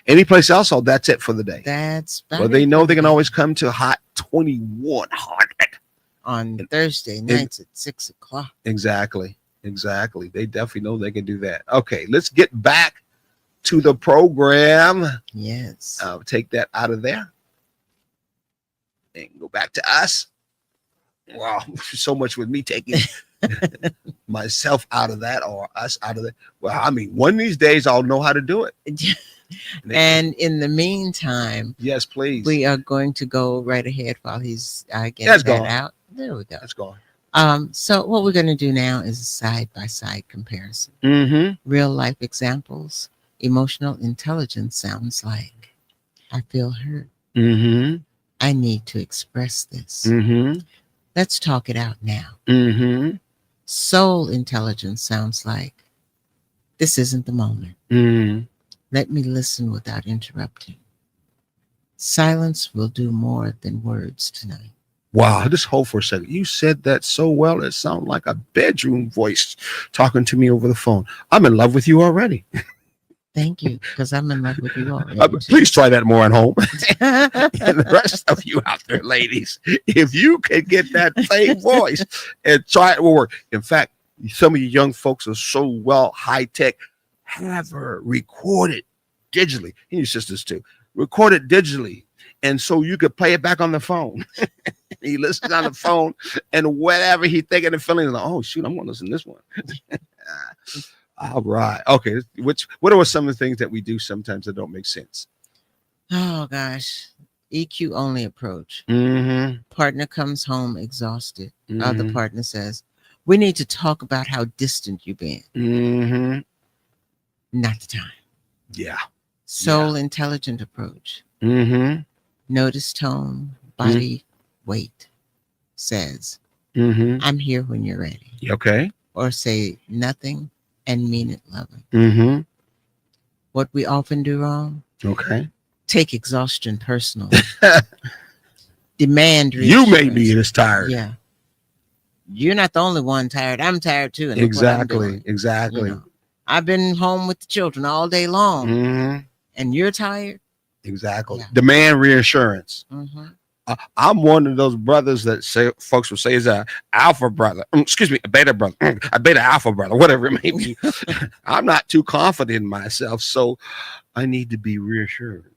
Any place else? Oh, that's it for the day. That's Well, about they it know for they can today. always come to Hot 2100. on Thursday nights at 6:00. Exactly. They definitely know they can do that. Okay, let's get back to the program. Yes. Take that out of there and go back to us. Wow, so much with me taking myself out of that or us out of that. Well, I mean, one of these days I'll know how to do it. And in the meantime, Yes, please. we are going to go right ahead while he's getting That's that gone. out. There we go. That's gone. So what we're going to do now is a side-by-side comparison. Mm-hmm. Real life examples. Emotional intelligence sounds like, I feel hurt. Mm-hmm. I need to express this. Mm-hmm. Let's talk it out now. Mm-hmm. Soul intelligence sounds like, this isn't the moment. Mm-hmm. Let me listen without interrupting. Silence will do more than words tonight. Wow, just hold for a second. You said that so well, it sounded like a bedroom voice talking to me over the phone. I'm in love with you already. Thank you, because I'm in love with you already. Please try that more at home. And the rest of you out there, ladies, if you can get that same voice and try it will work. In fact, some of you young folks are so well high tech. Have her record it digitally. And your sisters too. Record it digitally. And so you could play it back on the phone. He listens on the phone, and whatever he thinking and feeling, like, oh shoot, I'm gonna listen to this one. All right. Okay. What are some of the things that we do sometimes that don't make sense? Oh gosh, EQ only approach. Mm-hmm. Partner comes home exhausted. Mm-hmm. Other partner says, we need to talk about how distant you've been. Mm-hmm. Not the time. Yeah. Soul intelligent approach. Mm-hmm. Notice tone, body, weight. Says, Mm-hmm. I'm here when you're ready. Okay. Or say nothing and mean it loving. Mm-hmm. What we often do wrong, Okay. take exhaustion personal. Demand You may reassurance. be this tired. Yeah. You're not the only one tired. I'm tired too. And look what I'm Exactly. doing. Exactly. You know, I've been home with the children all day long, Mm-hmm. and you're tired. Exactly. Yeah. Demand reassurance. Mm-hmm. I'm one of those brothers that say folks will say is a alpha brother. Excuse me, a beta brother, a beta alpha brother, whatever it may be. I'm not too confident in myself, so I need to be reassured.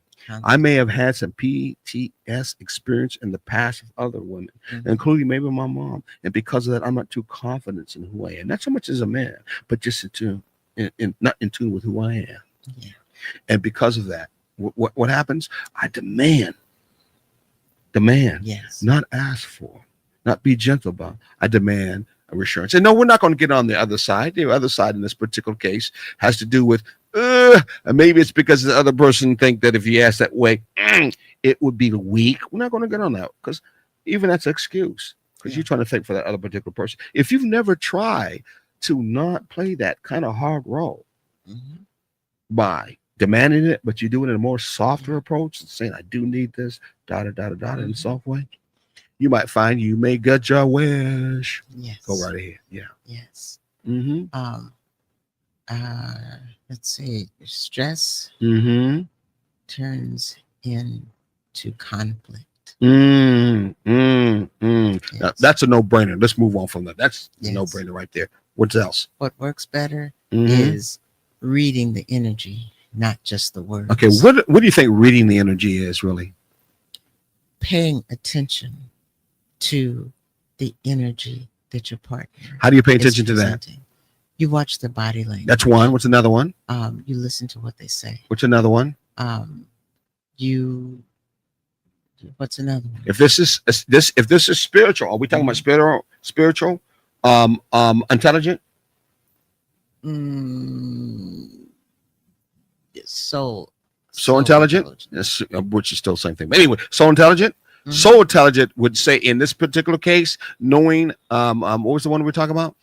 I may have had some PTS experience in the past with other women, including maybe my mom, and because of that, I'm not too confident in who I am. Not so much as a man, but just not in tune with who I am. Yeah. And because of that, what happens? I demand, Yes. not ask for, not be gentle about. I demand a reassurance. And no, we're not going to get on the other side. The other side in this particular case has to do with, and maybe it's because the other person think that if you ask that way, it would be weak. We're not going to get on that because even that's an excuse because you're trying to think for that other particular person. If you've never tried to not play that kind of hard role by demanding it, but you do it in a more softer approach, saying, I do need this, in a soft way, you might find you may get your wish. Yes. Go right ahead. Yeah. Yes. Mm-hmm. Let's see. Stress Mm-hmm. turns into conflict. Now, Yes. that's a no-brainer. Let's move on from that. That's a Yes. no-brainer right there. What else? What works better Mhm. is reading the energy, not just the words. Okay, what do you think reading the energy is really? Paying attention to the energy that your partner How do you pay is attention to that? presenting. You watch their body language. That's one. What's another one? You listen to what they say. What's another one? What's another one? If this is spiritual, are we talking about spiritual, intelligent? So Intelligent? Yes, which is still the same thing. But anyway, so intelligent. So intelligent would say in this particular case, knowing what was the one we were talking about?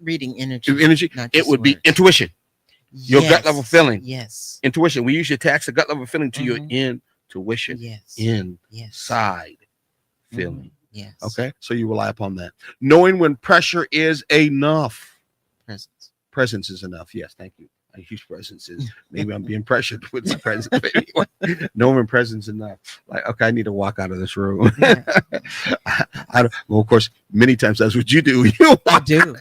Reading energy. Energy. not It just would be words. intuition. Your gut level feeling. Yes. Intuition. We usually attach the gut level feeling to your intuition. Yes. Yes. Inside feeling. Yes. Okay. So you rely upon that. Knowing when pressure is enough. Presence. Presence is enough. Yes. Thank you. A huge presence is maybe I'm being pressured with my presence. But anyway, knowing presence is enough. Like, okay, I need to walk out of this room. I don't, well, of course, many times that's what you do. You I do.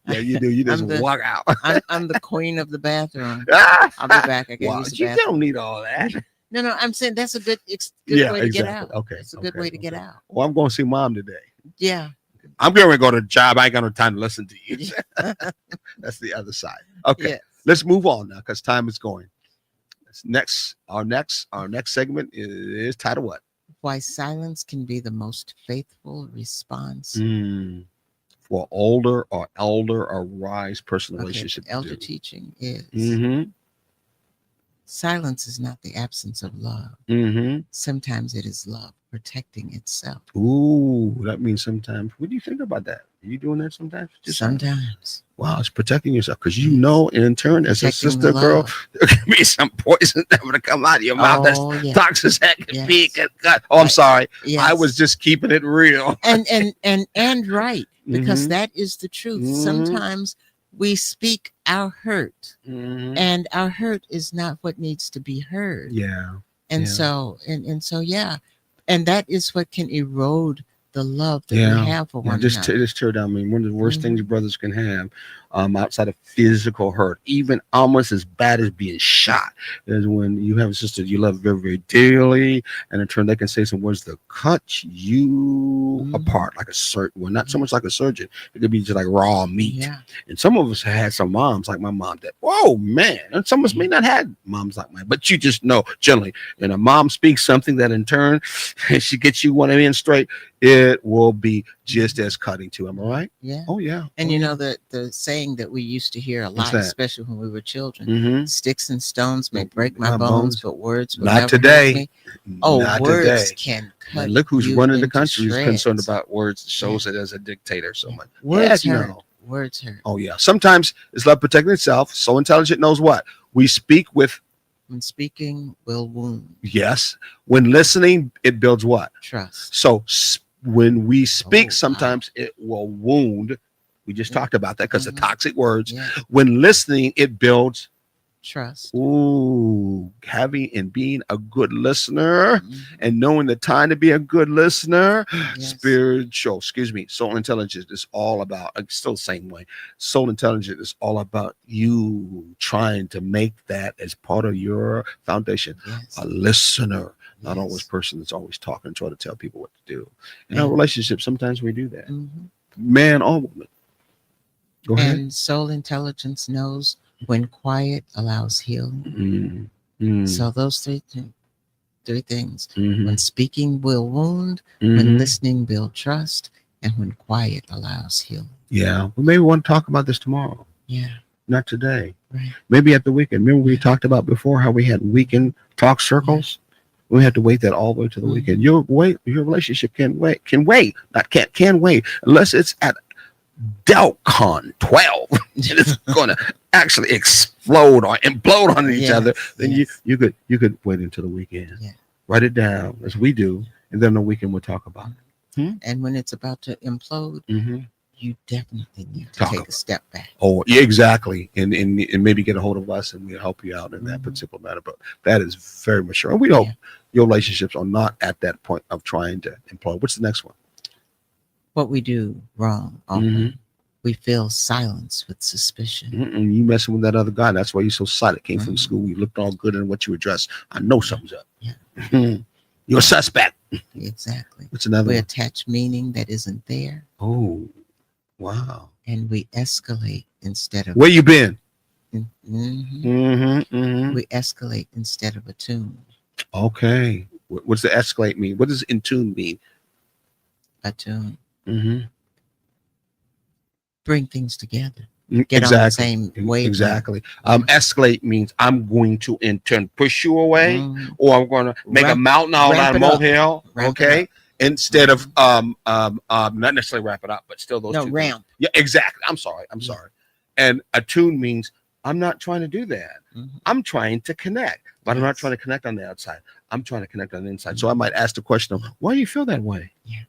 Yeah, you do. You just walk out. I'm the queen of the bathroom. Ah! I'll be back. I can Wow, use the you bathroom. don't need all that. No, I'm saying that's a good way to get out. Okay. It's a good way to get out. Well, I'm going to see mom today. Yeah. I'm going to go to a job. I ain't got no time to listen to you. That's the other side. Okay. Yes. Let's move on now because time is going. Our next segment is titled what? Why silence can be the most faithful response. For older or elder or wise personal relationship. Elder teaching is silence is not the absence of love. Sometimes it is love protecting itself. Ooh, that means sometimes. What do you think about that? Are you doing that sometimes? Sometimes. Wow, it's protecting yourself because you know, in turn, as a Protecting sister the girl, love. there can be some poison that would come out of your mouth. Oh, That's yes. toxic as heck. Yes. Be gut. Oh, I'm sorry. Yes. I was just keeping it real. and right, because that is the truth. Mhm. Sometimes we speak our hurt, Mhm. and our hurt is not what needs to be heard. Yeah. And yeah. so yeah, and that is what can erode the love that Yeah. we have for Yeah, one just another. just tear down. I mean, one of the worst things brothers can have, outside of physical hurt, even almost as bad as being shot, is when you have a sister you love very, very dearly, and in turn they can say some words that cut you apart, like a certain well, not so much like a surgeon. It could be just like raw meat. Yeah. And some of us had some moms, like my mom, that whoa man, and some of us may not have moms like mine, but you just know generally, when a mom speaks something that in turn, she gets you one in straight, it will be just as cutting too. Am I right? Yeah. Oh yeah. And you know the saying that we used to hear a What's lot, that? especially when we were children. Mm-hmm. Sticks and stones may break my My bones, bones. but words will Not never today. hurt me. Oh, Not words today. can cut. Man, look who's you running the into country who's concerned shreds. about words. It shows it as a dictator so much. Words Yeah, hurt. no. Words hurt. Oh yeah. Sometimes it's love protecting itself. So intelligent knows what we speak with. When speaking will wound Yes. When listening, it builds what. trust. So when we speak, Oh, wow. sometimes it will wound. We just talked about that because of toxic words. Yeah. When listening, it builds trust. Ooh, having and being a good listener Mhm. and knowing the time to be a good listener. Yes. Soul intelligence is all about, still the same way. Soul intelligence is all about you trying to make that as part of your foundation. Yes. A listener, not Yes. always person that's always talking and trying to tell people what to do. In And- our relationship, sometimes we do that. Mhm. Man or woman. Go ahead. And soul intelligence knows when quiet allows healing. So those three things. Mhm. When speaking will wound, Mhm. when listening build trust, and when quiet allows healing. Yeah, we maybe want to talk about this tomorrow, Yeah. not today. Right. Maybe at the weekend. Remember we Yeah. talked about before how we had weekend talk circles. We had to wait that all the way to the weekend. Mhm. Your relationship can wait, can wait unless it's at DELCON 12 and it's going to actually explode or implode on each Yes, other. Then yes. you could wait until the weekend. Yeah. Write it down as we do, and then the weekend we'll talk about it. And when it's about to implode, Mm-hmm. you definitely need to Talk take about a step back. Oh, yeah, exactly. And maybe get a hold of us and we'll help you out in that Mhm. particular matter. But that is very mature. And we hope Yeah. your relationships are not at that point of trying to implode. What's the next one? What we do wrong often, Mhm. we fill silence with suspicion. You messing with that other guy. That's why you're so silent. Came from Mhm. school. You looked all good in what you were dressed. I know something's up. Yeah. You're a suspect. Exactly. What's another We one? attach meaning that isn't there, Oh, wow. and we escalate instead of Where you been? Mhm. Mm-hmm. We escalate instead of attune. Okay. What's the escalate mean? What does in tune mean? Attune. Mm-hmm. Bring things together. Get on the same wavelength. Exactly. Escalate means I'm going to in turn push you away, Mhm. or I'm going to make a Ramp- mountain out of ramp a it up. molehill. Ramp it Okay. Instead of not necessarily wrap it up, but still those No, two things. ramp. Yeah, exactly. I'm sorry. Yeah. And attune means I'm not trying to do that. Mhm. I'm trying to connect, but I'm not Yes. trying to connect on the outside. I'm trying to connect on the inside. So I might ask the question of why do you feel that way? Yeah.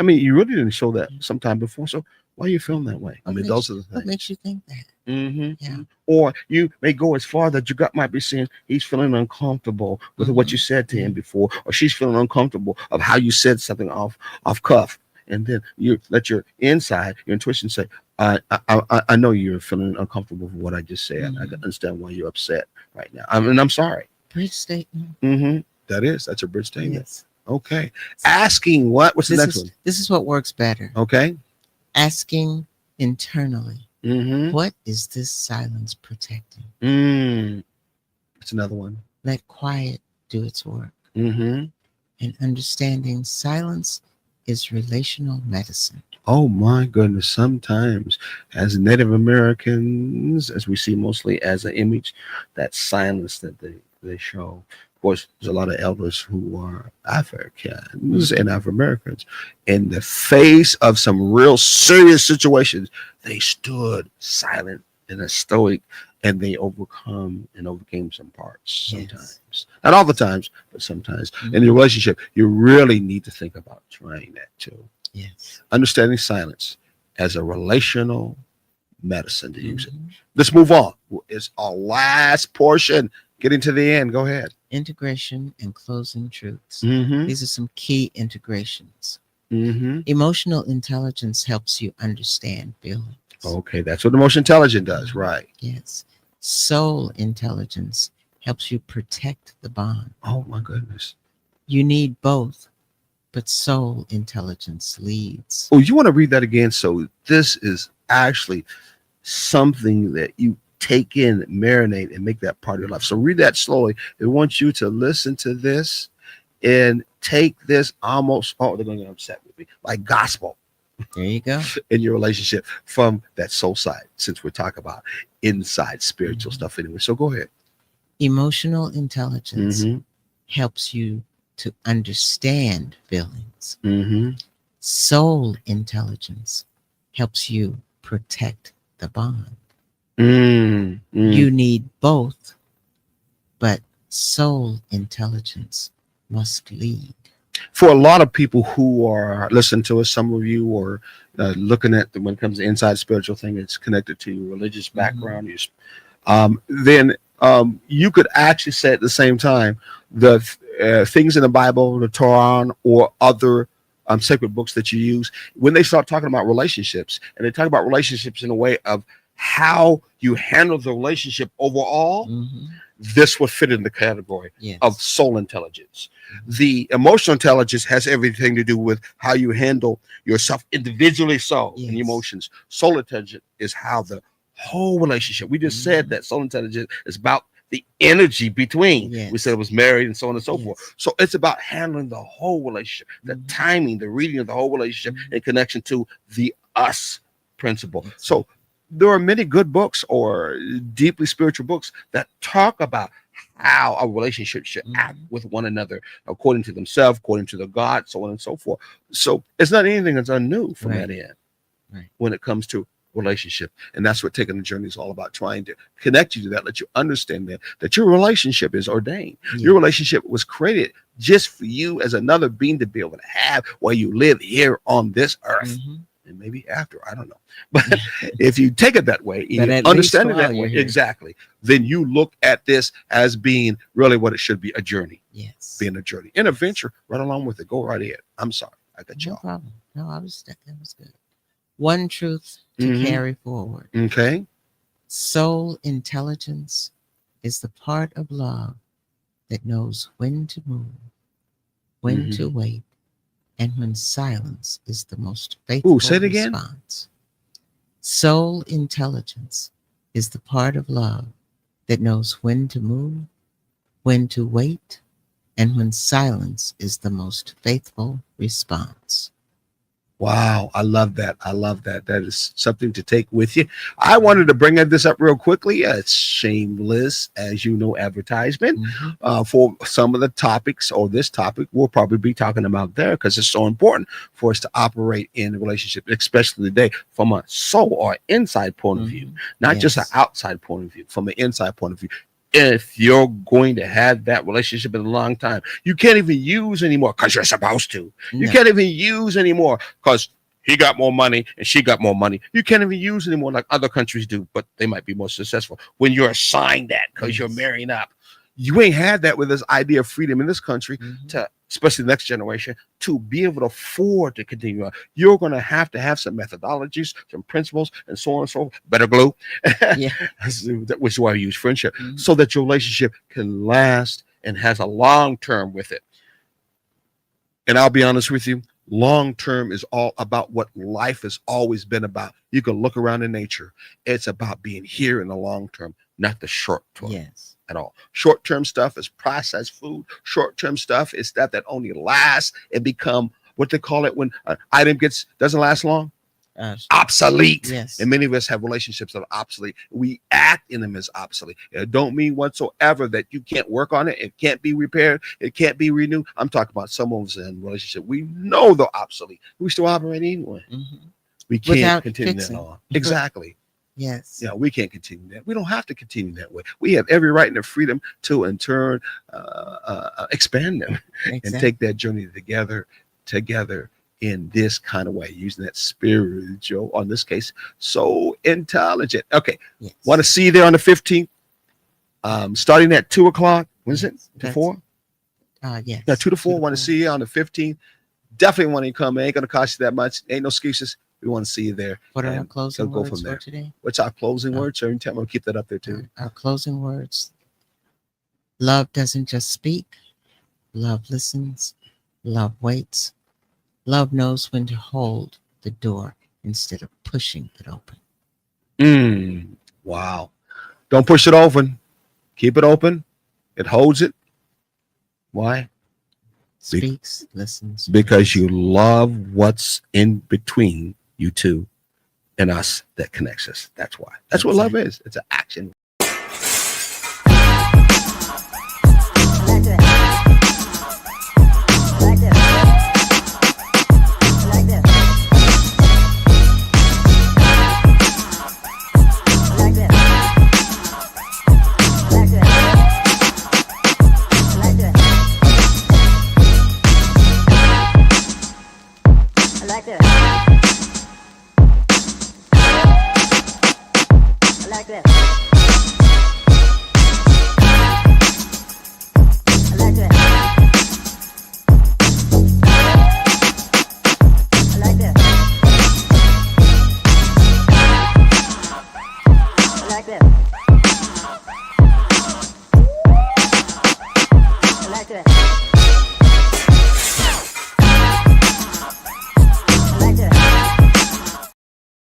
I mean, you really didn't show that sometime before. So why are you feeling that way? I What mean, makes- those are the What things. makes you think that? Mm-hmm. Yeah. Or you may go as far that your gut might be saying he's feeling uncomfortable with what you said to him before, or she's feeling uncomfortable of how you said something off cuff, and then you let your inside, your intuition say, I know you're feeling uncomfortable with what I just said. I can understand why you're upset right now. I'm sorry. Bridge statement. Mm-hmm. That's a bridge statement. Yes. Okay. Asking what's the next one? This is what works better. Okay. Asking internally, Mm-hmm. what is this silence protecting? That's another one. Let quiet do its work. Mm-hmm. And understanding silence is relational medicine. Oh my goodness. Sometimes as Native Americans, as we see mostly as an image, that silence that they show. Of course, there's a lot of elders who are Africans and Afro-Americans. In the face of some real serious situations, they stood silent and a stoic, and they overcame some parts sometimes. Yes. Not all the times, but sometimes. Mhm. In your relationship, you really need to think about trying that too. Yes. Understanding silence as a relational medicine to use it. Mhm. Let's move on. It's our last portion. Getting to the end. Go ahead. Integration and closing truths. Mm-hmm. These are some key integrations. Mm-hmm. Emotional intelligence helps you understand feelings. Okay, that's what emotional intelligence does, right? Yes. Soul intelligence helps you protect the bond. Oh my goodness. You need both, but soul intelligence leads. Oh, you want to read that again? So this is actually something that you take in, marinate, and make that part of your life. So read that slowly. They want you to listen to this and take this almost, oh, they're going to get upset with me, like gospel There you go. in your relationship from that soul side, since we're talking about inside spiritual stuff anyway. So go ahead. Emotional intelligence Mm-hmm. helps you to understand feelings. Mm-hmm. Soul intelligence helps you protect the bond. Mm-hmm. You need both, but soul intelligence must lead. For a lot of people who are listening to us, some of you are looking at when it comes to inside spiritual thing, it's connected to your religious background, your then you could actually say at the same time the things in the Bible, the Torah, or other sacred books that you use, when they start talking about relationships, and they talk about relationships in a way of how you handle the relationship overall, this would fit in the category Yes. of soul intelligence. The emotional intelligence has everything to do with how you handle yourself individually, and Yes. emotions. Soul intelligence is how the whole relationship. We just said that soul intelligence is about the energy between. We Yes. said it was married and so on and so Yes. forth. So it's about handling the whole relationship, the timing, the reading of the whole relationship in connection to the us principle. So there are many good books or deeply spiritual books that talk about how a relationship should act with one another according to themselves, according to the God, so on and so forth. So it's not anything that's unnew from Right. that end Right. when it comes to relationship. And that's what Taking the Journey is all about, trying to connect you to that, let you understand that your relationship is ordained. Your relationship was created just for you as another being to be able to have while you live here on this earth. And maybe after, I don't know. But if you take it that way, But you at understand it least that while way, you're here. exactly, then you look at this as being really what it should be, a journey, Yes. being a journey, an adventure, right along with it. Go right ahead. I'm sorry. I got you No off. problem. No, that was good. One truth to Mhm. carry forward. Okay. Soul intelligence is the part of love that knows when to move, when to wait, and when silence is the most faithful say it again. response. Soul intelligence is the part of love that knows when to move, when to wait, and when silence is the most faithful response. Wow, I love that. I love that. That is something to take with you. I wanted to bring this up real quickly. It's shameless, as you know, advertisement for some of the topics, or this topic we'll probably be talking about there, because it's so important for us to operate in a relationship, especially today, from a soul or inside point of view, not just an Yes. outside point of view, from an inside point of view. If you're going to have that relationship in a long time, you can't even use anymore because you're supposed to. You No. can't even use anymore because he got more money and she got more money. You can't even use anymore like other countries do, but they might be more successful when you're assigned that because you're Yes. marrying up. You ain't had that with this idea of freedom in this country, to especially the next generation, to be able to afford to continue on. You're going to have some methodologies, some principles, and so on and so forth. Better glue, Yeah. which is why I use friendship, so that your relationship can last and has a long term with it. And I'll be honest with you, long term is all about what life has always been about. You can look around in nature. It's about being here in the long term, not the short term. Yes. At all. Short-term stuff is processed food. Short-term stuff is stuff that only lasts and become what they call it when an item doesn't last long. Obsolete. Yes. And many of us have relationships that are obsolete. We act in them as obsolete. It don't mean whatsoever that you can't work on it. It can't be repaired. It can't be renewed. I'm talking about some of us in relationship. We know they're obsolete. We still operate anyway. We can't Without continue fixing. that on. Exactly. Yes. Yeah, we can't continue that. We don't have to continue that way. We have every right and the freedom to, in turn, expand them and Exactly. take that journey together in this kind of way, using that spiritual, on this case, so intelligent. Okay, Yes. want to see you there on the 15th, starting at 2 o'clock. When is it? To That's- 4? Yes. Yeah, 2 to 4. Want to see you on the 15th. Definitely want you to come. It ain't going to cost you that much. Ain't no excuses. We want to see you there. What are our and closing go words from for there. today? What's our closing words? Every time we'll keep that up there too. Our closing words. Love doesn't just speak. Love listens. Love waits. Love knows when to hold the door instead of pushing it open. Wow. Don't push it open. Keep it open. It holds it. Why? Speaks, listens. Because you love what's in between you two and us that connects us. That's why. That's what love is. It's an action.